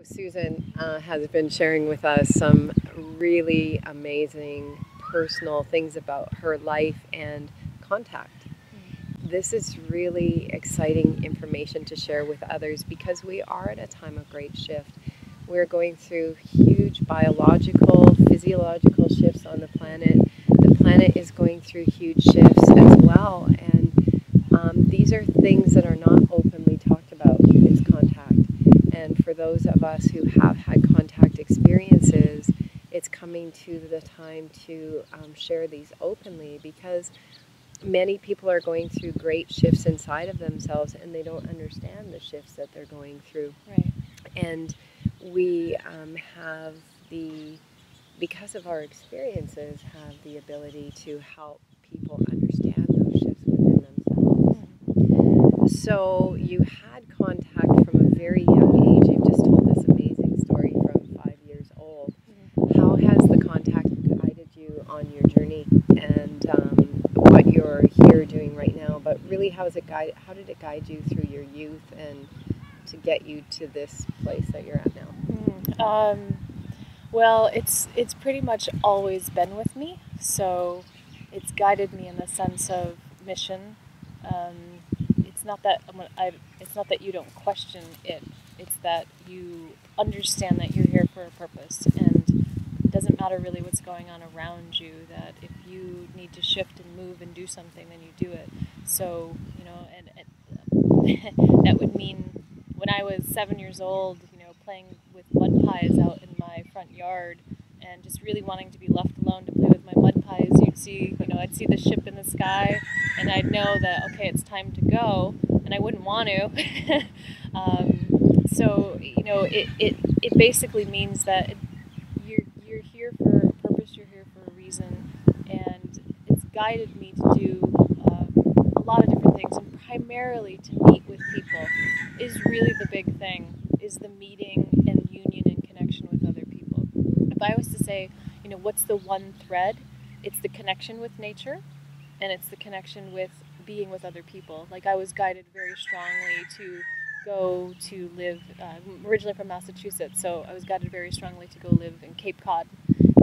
Susan has been sharing with us some really amazing personal things about her life and contact. This is really exciting information to share with others because we are at a time of great shift. We're going through huge biological, physiological shifts on the planet. The planet is going through huge shifts as well, and these are things that are not openly talked about, is contact. And for those of us who have had contact experiences, it's coming to the time to share these openly, because many people are going through great shifts inside of themselves and they don't understand the shifts that they're going through. Right. And we have because of our experiences, have the ability to help people understand those shifts within themselves. So you had contact from a very young age. You've just told this amazing story from 5 years old. How has the contact guided you on your journey and what you're here doing right now? But really, how did it guide you through your youth and to get you to this place that you're at now? Well, it's pretty much always been with me. So it's guided me in the sense of mission. It's not that you don't question it. It's that you understand that you're here for a purpose, and it doesn't matter really what's going on around you. That if you need to shift and move and do something, then you do it. So and that would mean when I was 7 years old, playing with mud pies out in my front yard, and just really wanting to be left alone to play with my mud pies. I'd see the ship in the sky, and I'd know that, okay, it's time to go, and I wouldn't want to. So it basically means that you're here for a purpose, you're here for a reason, and it's guided me to do a lot of different things, and primarily to meet with people is really the big thing, is the meeting and union and connection with other people. If I was to say, what's the one thread, it's the connection with nature, and it's the connection with being with other people. Like, I was guided very strongly to go to live, I'm originally from Massachusetts, so I was guided very strongly to go live in Cape Cod.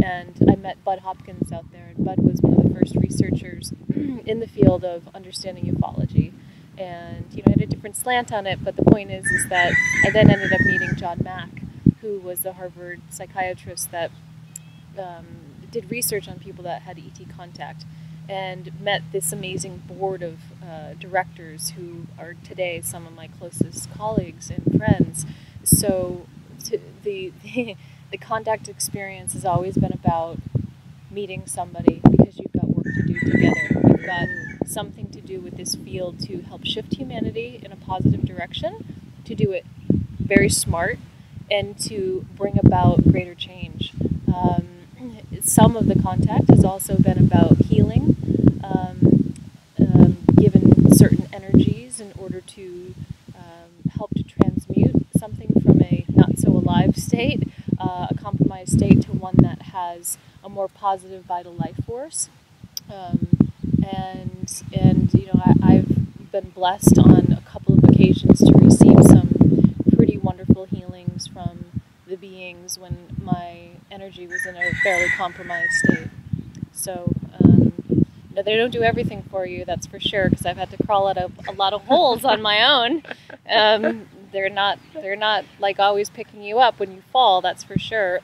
And I met Bud Hopkins out there, and Bud was one of the first researchers in the field of understanding ufology. And I had a different slant on it, but the point is that I then ended up meeting John Mack, who was the Harvard psychiatrist that did research on people that had ET contact, and met this amazing board of directors who are today some of my closest colleagues and friends. So the contact experience has always been about meeting somebody, because you've got work to do together. You've got something to do with this field to help shift humanity in a positive direction, to do it very smart, and to bring about greater change. Some of the contact has also been about healing, given certain energies in order to help to transmute something from a not-so-alive state, a compromised state, to one that has a more positive, vital life force. I've been blessed on a couple of occasions to receive some pretty wonderful healings from the beings when my energy was in a fairly compromised state. So they don't do everything for you, that's for sure, because I've had to crawl out of a lot of holes on my own. They're not like always picking you up when you fall, that's for sure.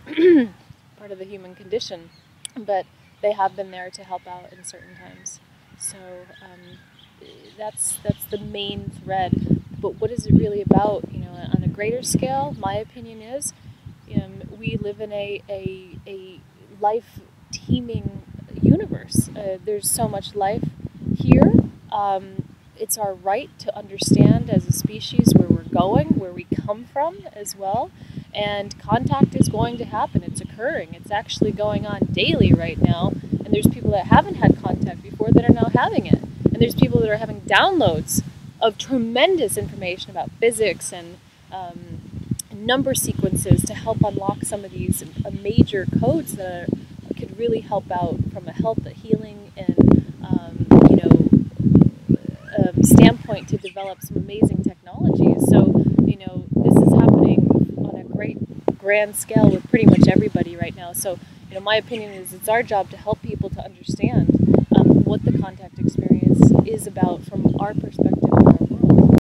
Part of the human condition, but they have been there to help out in certain times. So that's the main thread. But what is it really about? On a greater scale, my opinion is, we live in a life teeming universe. There's so much life here. It's our right to understand as a species where we're going, where we come from as well. And contact is going to happen. It's occurring. It's actually going on daily right now. And there's people that haven't had contact before that are now having it. And there's people that are having downloads of tremendous information about physics and number sequences to help unlock some of these major codes that could really help out from a health, a healing, and standpoint to develop some amazing technologies. So this is happening on a great grand scale with pretty much everybody right now. So, my opinion is it's our job to help people to understand what the contact experience is about from our perspective.